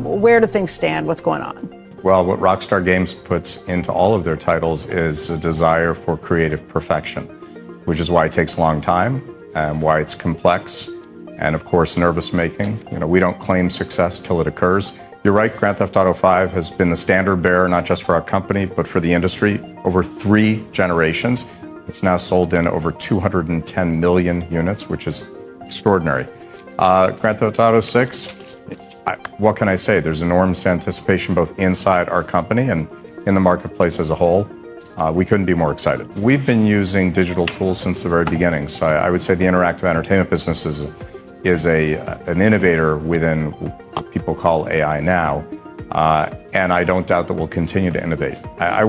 Where do things stand? What's going on? Well, what Rockstar Games puts into all of their titles is a desire for creative perfection, which is why it takes a long time and why it's complex and, of course, nervous-making. We don't claim success till it occurs. You're right, Grand Theft Auto 5 has been the standard bearer, not just for our company, but for the industry over 3 generations. It's now sold in over 210 million units, which is extraordinary. Grand Theft Auto 6, what can I say? There's enormous anticipation both inside our company and in the marketplace as a whole. We couldn't be more excited. We've been using digital tools since the very beginning. So I would say the interactive entertainment business is an innovator within what people call AI now. And I don't doubt that we'll continue to innovate. I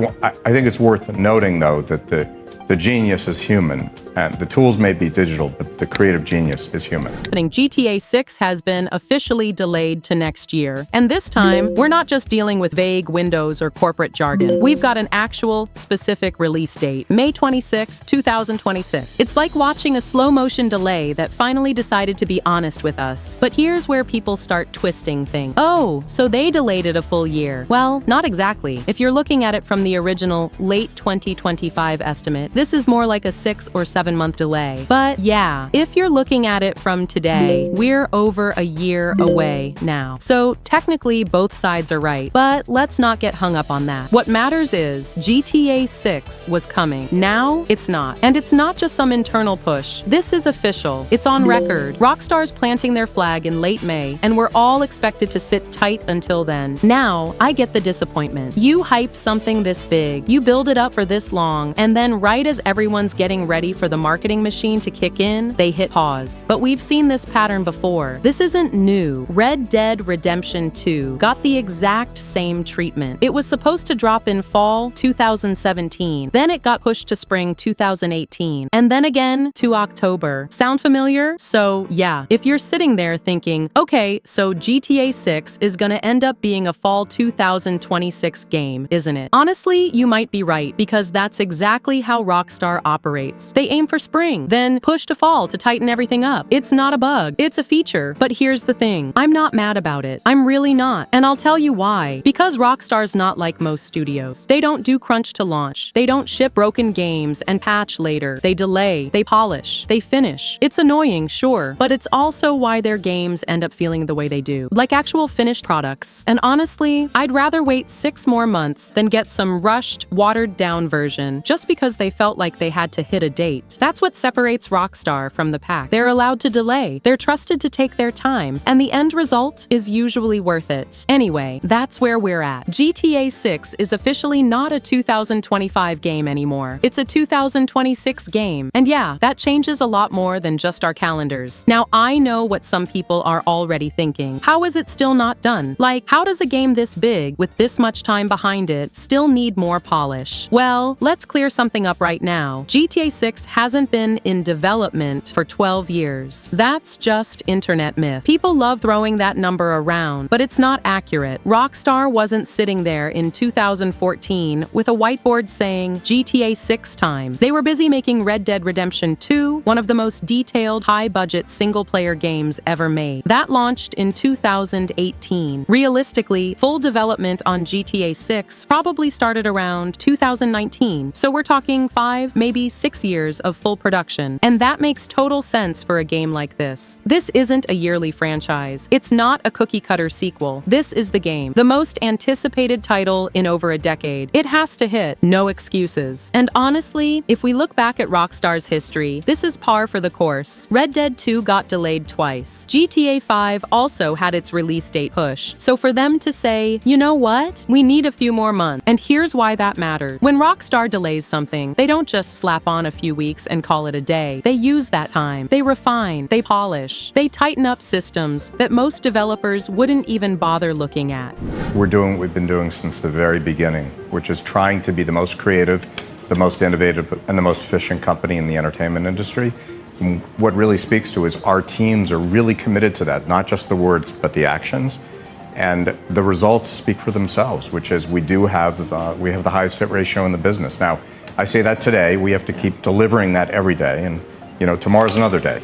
think it's worth noting, though, that the genius is human, and the tools may be digital, but the creative genius is human. GTA 6 has been officially delayed to next year. And this time, we're not just dealing with vague windows or corporate jargon. We've got an actual, specific release date, May 26, 2026. It's like watching a slow-motion delay that finally decided to be honest with us. But here's where people start twisting things. Oh, so they delayed it a full year. Well, not exactly. If you're looking at it from the original late 2025 estimate, this is more like a 6 or 7-month delay. But yeah, if you're looking at it from today, we're over a year away now. So technically both sides are right, but let's not get hung up on that. What matters is GTA 6 was coming. Now it's not. And it's not just some internal push. This is official. It's on record. Rockstar's planting their flag in late May, and we're all expected to sit tight until then. Now, I get the disappointment. You hype something this big, you build it up for this long, and then right as everyone's getting ready for the marketing machine to kick in, they hit pause. But we've seen this pattern before. This isn't new. Red Dead Redemption 2 got the exact same treatment. It was supposed to drop in fall 2017. Then it got pushed to spring 2018. And then again to October. Sound familiar? So yeah, if you're sitting there thinking, okay, so GTA 6 is gonna end up being a fall 2026 game, isn't it? Honestly, you might be right, because that's exactly how Rockstar operates. They aim for spring, then push to fall to tighten everything up. It's not a bug, it's a feature. But here's the thing, I'm not mad about it. I'm really not. And I'll tell you why. Because Rockstar's not like most studios. They don't do crunch to launch. They don't ship broken games and patch later. They delay, they polish, they finish. It's annoying, sure, but it's also why their games end up feeling the way they do. Like actual finished products. And honestly, I'd rather wait 6 more months than get some rushed, watered down version just because they felt like they had to hit a date. That's what separates Rockstar from the pack. They're allowed to delay, they're trusted to take their time, and the end result is usually worth it. Anyway, that's where we're at. GTA 6 is officially not a 2025 game anymore. It's a 2026 game. And yeah, that changes a lot more than just our calendars. Now, I know what some people are already thinking. How is it still not done? Like, how does a game this big, with this much time behind it, still need more polish? Well, let's clear something up right now. GTA 6 hasn't been in development for 12 years. That's just internet myth. People love throwing that number around, but it's not accurate. Rockstar wasn't sitting there in 2014 with a whiteboard saying GTA 6 time. They were busy making Red Dead Redemption 2, one of the most detailed, high-budget single-player games ever made. That launched in 2018. Realistically, full development on GTA 6 probably started around 2019, so we're talking 5, maybe 6 years of full production. And that makes total sense for a game like this. This isn't a yearly franchise. It's not a cookie-cutter sequel. This is the game. The most anticipated title in over a decade. It has to hit. No excuses. And honestly, if we look back at Rockstar's history, this is par for the course. Red Dead 2 got delayed twice. GTA 5 also had its release date pushed. So for them to say, you know what? We need a few more months. And here's why that matters. When Rockstar delays something, they don't just slap on a few weeks and call it a day. They use that time. They refine. They polish. They tighten up systems that most developers wouldn't even bother looking at. We're doing what we've been doing since the very beginning, which is trying to be the most creative, the most innovative, and the most efficient company in the entertainment industry. And what really speaks to is our teams are really committed to that, not just the words, but the actions. And the results speak for themselves, which is we have the highest hit ratio in the business. Now, I say that today, we have to keep delivering that every day, and tomorrow's another day.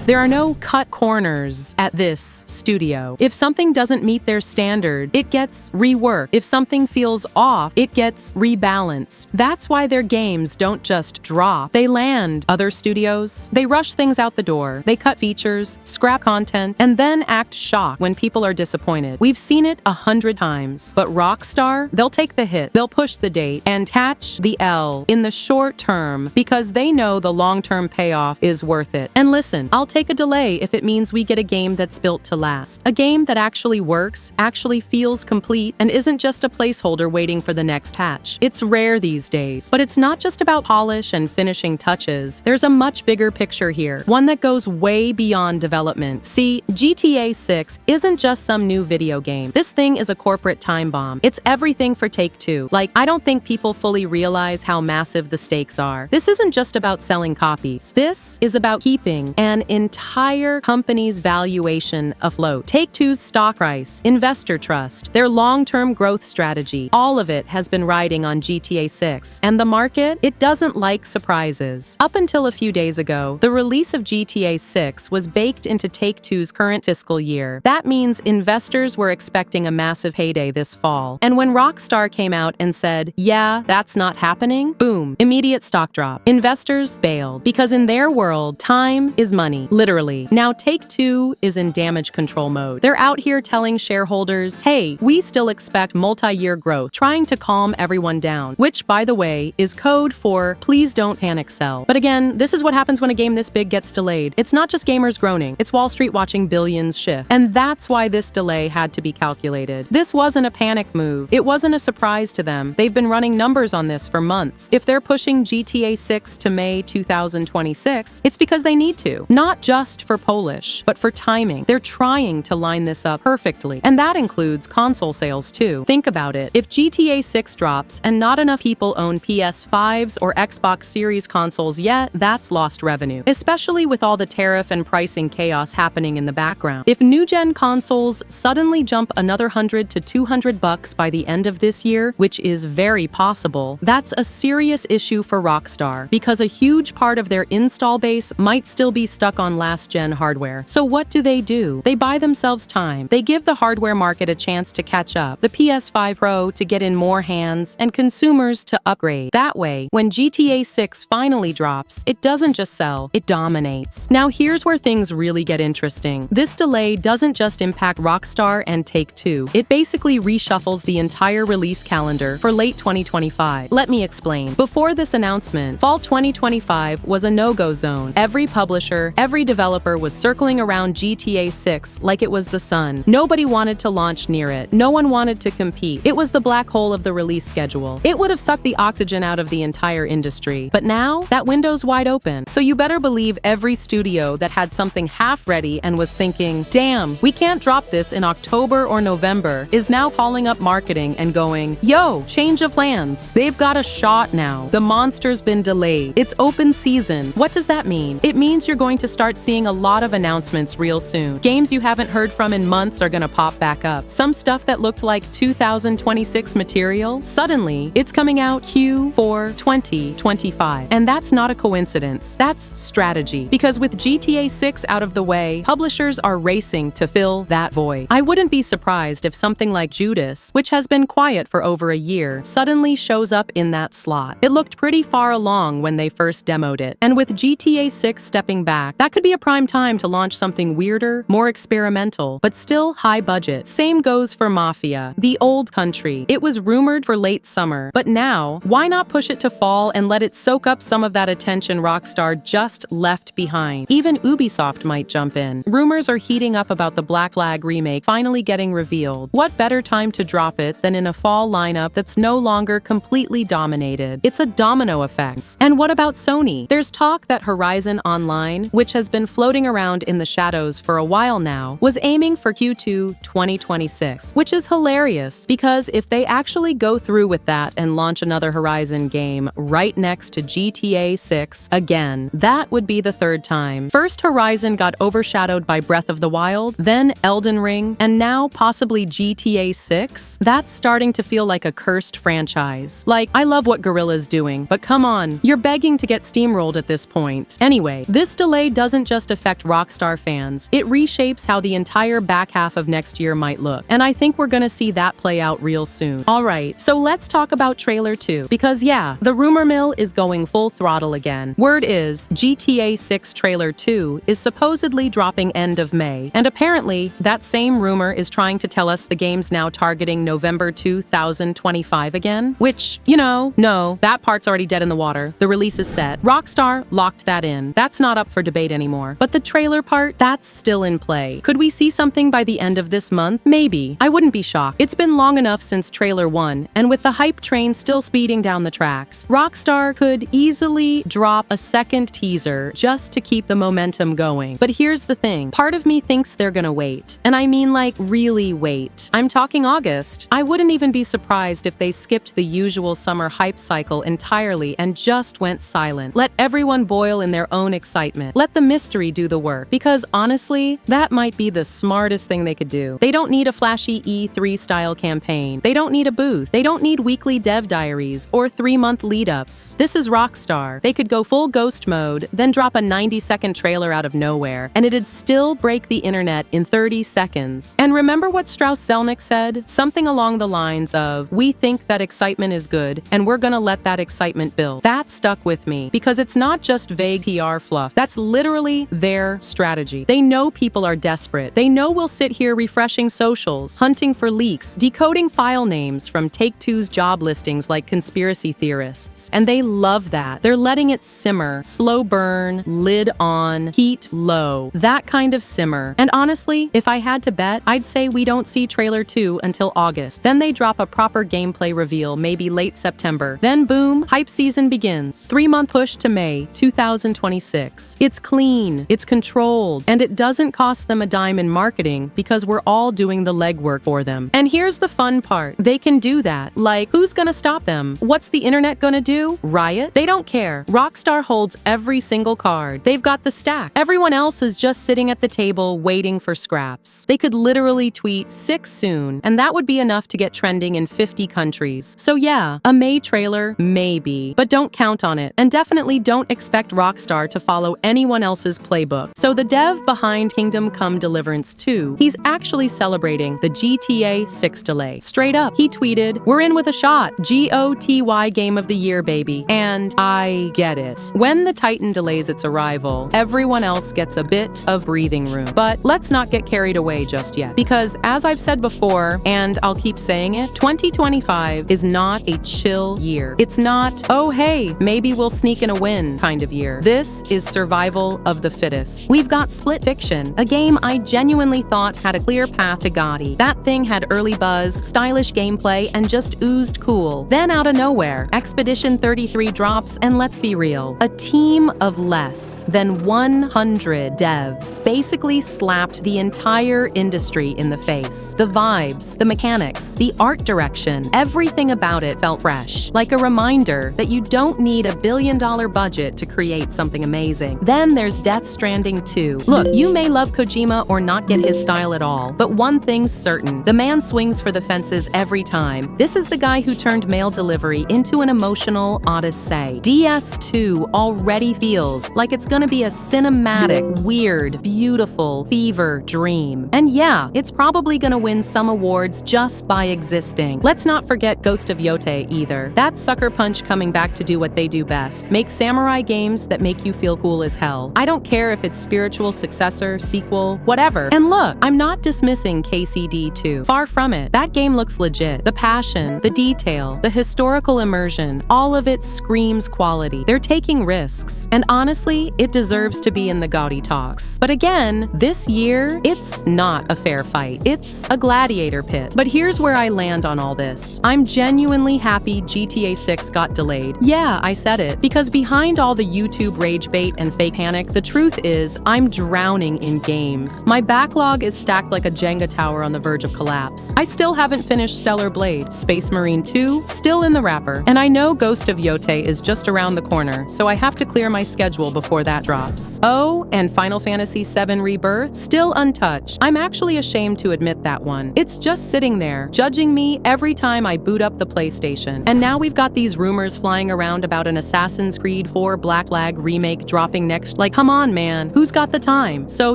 There are no cut corners at this studio. If something doesn't meet their standard, it gets reworked. If something feels off, it gets rebalanced. That's why their games don't just drop. They land. Other studios, they rush things out the door. They cut features, scrap content, and then act shocked when people are disappointed. We've seen it 100 times. But Rockstar, they'll take the hit, they'll push the date, and catch the L in the short term because they know the long-term payoff is worth it. And listen, I'll take a delay if it means we get a game that's built to last. A game that actually works, actually feels complete, and isn't just a placeholder waiting for the next patch. It's rare these days. But it's not just about polish and finishing touches. There's a much bigger picture here, one that goes way beyond development. See, GTA 6 isn't just some new video game. This thing is a corporate time bomb. It's everything for Take-Two. Like, I don't think people fully realize how massive the stakes are. This isn't just about selling copies. This is about keeping an entire company's valuation afloat. Take-Two's stock price, investor trust, their long-term growth strategy, all of it has been riding on GTA 6. And the market, it doesn't like surprises. Up until a few days ago, the release of GTA 6 was baked into Take-Two's current fiscal year. That means investors were expecting a massive heyday this fall. And when Rockstar came out and said, yeah, that's not happening, boom, immediate stock drop. Investors bailed because in their world, time is money, literally. Now Take-Two is in damage control mode. They're out here telling shareholders, hey, we still expect multi-year growth, trying to calm everyone down, which, by the way, is code for please don't panic sell. But again, this is what happens when a game this big gets delayed. It's not just gamers groaning, it's Wall Street watching billions shift. And that's why this delay had to be calculated. This wasn't a panic move. It wasn't a surprise to them. They've been running numbers on this for months. If they're pushing GTA 6 to May 2026, it's because they need to. Not just for polish, but for timing. They're trying to line this up perfectly. And that includes console sales too. Think about it. If GTA 6 drops and not enough people own PS5s or Xbox Series consoles yet, that's lost revenue, especially with all the tariff and pricing chaos happening in the background. If new-gen consoles suddenly jump another $100 to $200 by the end of this year, which is very possible, that's a serious issue for Rockstar because a huge part of their install base might still be stuck on last-gen hardware. So what do? They buy themselves time. They give the hardware market a chance to catch up, the PS5 Pro to get in more hands, and consumers to upgrade. That way, when GTA 6 finally drops, it doesn't just sell, it dominates. Now here's where things really get interesting. This delay doesn't just impact Rockstar and Take-Two. It basically reshuffles the entire release calendar for late 2025. Let me explain. Before this announcement, fall 2025 was a no-go zone. Every publisher, every developer was circling around GTA 6 like it was the sun. Nobody wanted to launch near it. No one wanted to compete. It was the black hole of the release schedule. It would have sucked the oxygen out of the entire industry. But now, that window's wide open. So you better believe every studio that had something half ready and was thinking, damn, we can't drop this in October or November, is now calling up marketing and going, yo, change of plans. They've got a shot now. The monster's been delayed. It's open season. What does that mean? It means you're going to start seeing a lot of announcements real soon. Games you haven't heard from in months are gonna pop back up. Some stuff that looked like 2026 material, suddenly it's coming out Q4 2025. And that's not a coincidence. That's strategy. Because with GTA 6 out of the way, publishers are racing to fill that void. I wouldn't be surprised if something like Judas, which has been quiet for over a year, suddenly shows up in that slot. It looked pretty far along when they first demoed it. And with GTA 6 stepping back, that could be a prime time to launch something weirder, more experimental, but still high budget. Same goes for Mafia, the old country. It was rumored for late summer, but now, why not push it to fall and let it soak up some of that attention Rockstar just left behind? Even Ubisoft might jump in. Rumors are heating up about the Black Flag remake finally getting revealed. What better time to drop it than in a fall lineup that's no longer completely dominated? It's a domino effect. And what about Sony? There's talk that Horizon Online, which has been floating around in the shadows for a while now, was aiming for Q2 2026, which is hilarious because if they actually go through with that and launch another Horizon game right next to GTA 6 again, that would be the third time. First Horizon got overshadowed by Breath of the Wild, then Elden Ring, and now possibly GTA 6? That's starting to feel like a cursed franchise. Like, I love what Guerrilla's doing, but come on, you're begging to get steamrolled at this point. Anyway, this delay doesn't doesn't just affect Rockstar fans, it reshapes how the entire back half of next year might look. And I think we're gonna see that play out real soon. Alright, so let's talk about trailer 2. Because yeah, the rumor mill is going full throttle again. Word is, GTA 6 trailer 2 is supposedly dropping end of May. And apparently, that same rumor is trying to tell us the game's now targeting November 2025 again. Which, no, that part's already dead in the water. The release is set. Rockstar locked that in. That's not up for debate anymore. But the trailer part, that's still in play. Could we see something by the end of this month? Maybe. I wouldn't be shocked. It's been long enough since trailer 1, and with the hype train still speeding down the tracks, Rockstar could easily drop a second teaser just to keep the momentum going. But here's the thing. Part of me thinks they're gonna wait. And I mean like really wait. I'm talking August. I wouldn't even be surprised if they skipped the usual summer hype cycle entirely and just went silent. Let everyone boil in their own excitement. Let the mystery do the work. Because honestly, that might be the smartest thing they could do. They don't need a flashy E3 style campaign. They don't need a booth. They don't need weekly dev diaries or 3-month lead-ups. This is Rockstar. They could go full ghost mode, then drop a 90-second trailer out of nowhere, and it'd still break the internet in 30 seconds. And remember what Strauss-Zelnick said? Something along the lines of, "We think that excitement is good, and we're gonna let that excitement build." That stuck with me, because it's not just vague PR fluff. That's literally their strategy. They know people are desperate. They know we'll sit here refreshing socials, hunting for leaks, decoding file names from Take-Two's job listings like conspiracy theorists. And they love that. They're letting it simmer, slow burn, lid on, heat low. That kind of simmer. And honestly, if I had to bet, I'd say we don't see trailer 2 until August. Then they drop a proper gameplay reveal, maybe late September. Then boom, hype season begins. 3-month push to May 2026. It's clean, it's controlled, and it doesn't cost them a dime in marketing because we're all doing the legwork for them. And here's the fun part. They can do that. Like, who's gonna stop them? What's the internet gonna do? Riot? They don't care. Rockstar holds every single card. They've got the stack. Everyone else is just sitting at the table waiting for scraps. They could literally tweet 6 soon, and that would be enough to get trending in 50 countries. So yeah, a May trailer, maybe, but don't count on it. And definitely don't expect Rockstar to follow anyone else's playbook. So the dev behind Kingdom Come Deliverance 2, he's actually celebrating the GTA 6 delay. Straight up, he tweeted, "We're in with a shot. GOTY Game of the Year, baby." And I get it. When the Titan delays its arrival, everyone else gets a bit of breathing room. But let's not get carried away just yet. Because as I've said before, and I'll keep saying it, 2025 is not a chill year. It's not, oh hey, maybe we'll sneak in a win kind of year. This is survival of the fittest. We've got Split Fiction, a game I genuinely thought had a clear path to GOTY. That thing had early buzz, stylish gameplay, and just oozed cool. Then out of nowhere, Expedition 33 drops, and let's be real, a team of less than 100 devs basically slapped the entire industry in the face. The vibes, the mechanics, the art direction, everything about it felt fresh, like a reminder that you don't need $1 billion budget to create something amazing. Then there's Death Stranding 2. Look, you may love Kojima or not get his style at all, but one thing's certain, the man swings for the fences every time. This is the guy who turned mail delivery into an emotional odyssey. DS2 already feels like it's gonna be a cinematic, weird, beautiful fever dream. And yeah, it's probably gonna win some awards just by existing. Let's not forget Ghost of Yotei either. That's Sucker Punch coming back to do what they do best. Make samurai games that make you feel cool as hell. I don't care if it's spiritual successor, sequel, whatever. And look, I'm not dismissing KCD2. Far from it. That game looks legit. The passion, the detail, the historical immersion, all of it screams quality. They're taking risks. And honestly, it deserves to be in the GOTY talks. But again, this year, it's not a fair fight. It's a gladiator pit. But here's where I land on all this. I'm genuinely happy GTA 6 got delayed. Yeah, I said it. Because behind all the YouTube rage bait and fake panic, the truth is, I'm drowning in games. My backlog is stacked like a Jenga tower on the verge of collapse. I still haven't finished Stellar Blade. Space Marine 2, still in the wrapper. And I know Ghost of Yotei is just around the corner, so I have to clear my schedule before that drops. Oh, and Final Fantasy VII Rebirth, still untouched. I'm actually ashamed to admit that one. It's just sitting there, judging me every time I boot up the PlayStation. And now we've got these rumors flying around about an Assassin's Creed 4 Black Flag remake dropping next. Like, come Come on, man, who's got the time? So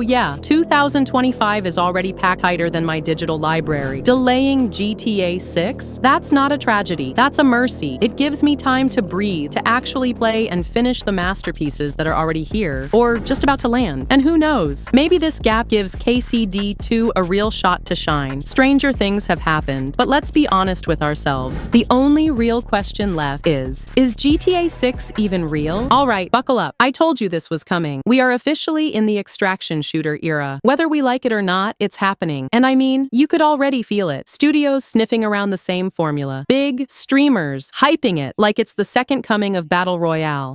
yeah, 2025 is already packed tighter than my digital library. Delaying GTA 6? That's not a tragedy, that's a mercy. It gives me time to breathe, to actually play and finish the masterpieces that are already here, or just about to land. And who knows, maybe this gap gives KCD2 a real shot to shine. Stranger things have happened, but let's be honest with ourselves. The only real question left is GTA 6 even real? Alright, buckle up. I told you this was coming. We are officially in the extraction shooter era. Whether we like it or not, it's happening. And I mean, you could already feel it. Studios sniffing around the same formula. Big streamers hyping it like it's the second coming of Battle Royale.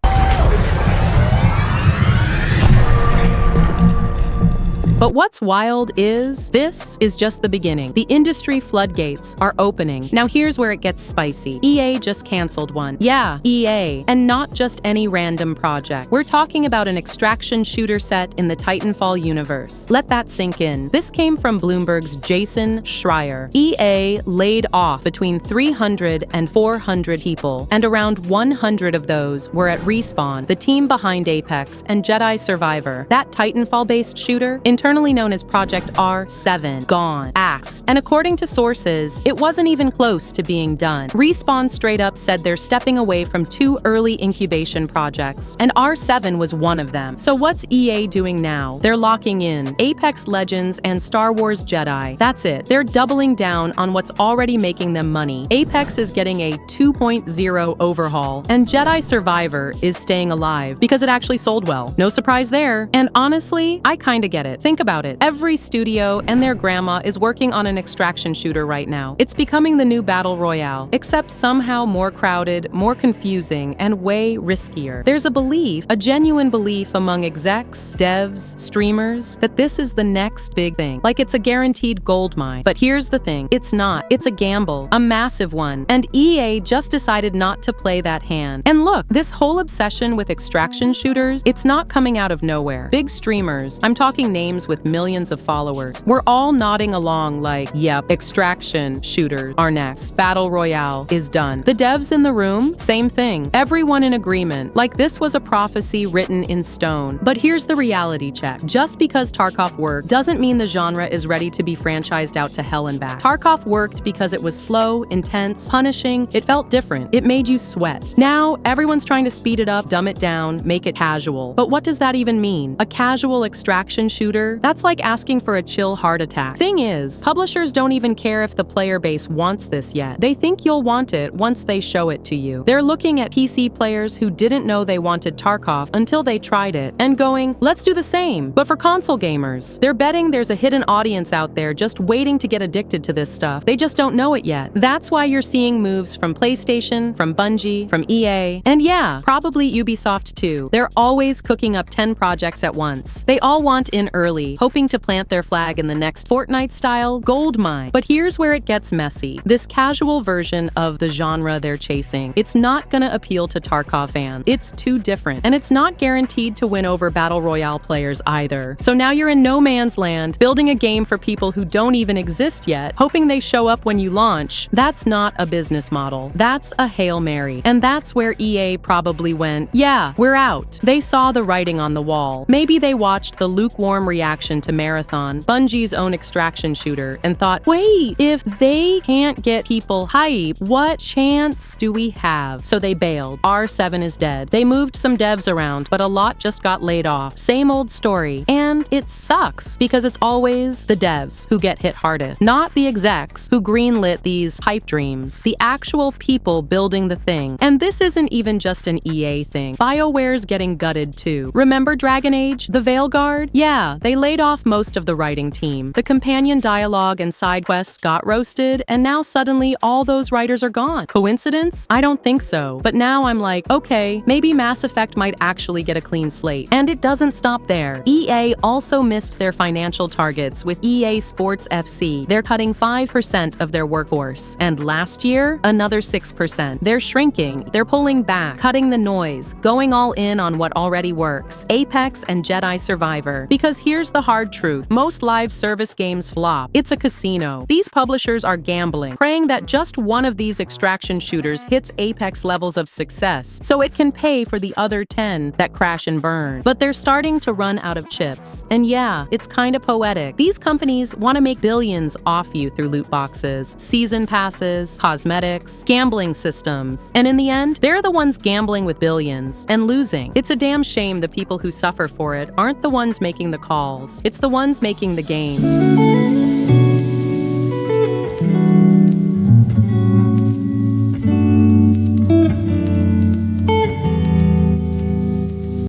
But what's wild is, this is just the beginning. The industry floodgates are opening. Now here's where it gets spicy. EA just canceled one. Yeah, EA. And not just any random project. We're talking about an extraction shooter set in the Titanfall universe. Let that sink in. This came from Bloomberg's Jason Schreier. EA laid off between 300 and 400 people, and around 100 of those were at Respawn, the team behind Apex and Jedi Survivor. That Titanfall-based shooter, internally known as Project R7, gone, axed. And according to sources, it wasn't even close to being done. Respawn straight up said they're stepping away from 2 early incubation projects, and R7 was one of them. So what's EA doing now? They're locking in Apex Legends and Star Wars Jedi. That's it. They're doubling down on what's already making them money. Apex is getting a 2.0 overhaul, and Jedi Survivor is staying alive because it actually sold well. No surprise there. And honestly, I kinda get it. Think about it. Every studio and their grandma is working on an extraction shooter right now. It's becoming the new Battle Royale, except somehow more crowded, more confusing, and way riskier. There's a belief, a genuine belief among execs, devs, streamers, that this is the next big thing. Like it's a guaranteed gold mine. But here's the thing, it's not. It's a gamble, a massive one. And EA just decided not to play that hand. And look, this whole obsession with extraction shooters, it's not coming out of nowhere. Big streamers, I'm talking names with millions of followers, we're all nodding along like, yep, extraction shooters are next. Battle Royale is done. The devs in the room, same thing. Everyone in agreement, like this was a prophecy written in stone. But here's the reality check. Just because Tarkov worked doesn't mean the genre is ready to be franchised out to hell and back. Tarkov worked because it was slow, intense, punishing, it felt different. It made you sweat. Now, everyone's trying to speed it up, dumb it down, make it casual. But what does that even mean? A casual extraction shooter? That's like asking for a chill heart attack. Thing is, publishers don't even care if the player base wants this yet. They think you'll want it once they show it to you. They're looking at PC players who didn't know they wanted Tarkov until they tried it, and going, let's do the same, but for console gamers. They're betting there's a hidden audience out there just waiting to get addicted to this stuff. They just don't know it yet. That's why you're seeing moves from PlayStation, from Bungie, from EA, and yeah, probably Ubisoft too. They're always cooking up 10 projects at once. They all want in early, hoping to plant their flag in the next Fortnite-style gold mine. But here's where it gets messy. This casual version of the genre they're chasing, it's not gonna appeal to Tarkov fans. It's too different, and it's not guaranteed to win over Battle Royale players either. So now you're in no man's land, building a game for people who don't even exist yet, hoping they show up when you launch. That's not a business model. That's a Hail Mary. And that's where EA probably went, yeah, we're out. They saw the writing on the wall. Maybe they watched the lukewarm reaction to Marathon, Bungie's own extraction shooter, and thought, wait, if they can't get people hype, what chance do we have? So they bailed. R7 is dead. They moved some devs around, but a lot just got laid off. Same old story. And it sucks, because it's always the devs who get hit hardest, not the execs who greenlit these hype dreams, the actual people building the thing. And this isn't even just an EA thing. BioWare's getting gutted too. Remember Dragon Age? The Veilguard? Yeah, they laid off most of the writing team. The companion dialogue and side quests got roasted, and now suddenly all those writers are gone. Coincidence? I don't think so. But now I'm like, okay, maybe Mass Effect might actually get a clean slate. And it doesn't stop there. EA also missed their financial targets with EA Sports FC. They're cutting 5% of their workforce. And last year, another 6%. They're shrinking. They're pulling back, cutting the noise, going all in on what already works. Apex and Jedi Survivor. Because here's the hard truth. Most live service games flop. It's a casino. These publishers are gambling, praying that just one of these extraction shooters hits apex levels of success, so it can pay for the other 10 that crash and burn. But they're starting to run out of chips. And yeah, it's kinda poetic. These companies want to make billions off you through loot boxes, season passes, cosmetics, gambling systems. And in the end, they're the ones gambling with billions and losing. It's a damn shame the people who suffer for it aren't the ones making the calls. It's the ones making the games.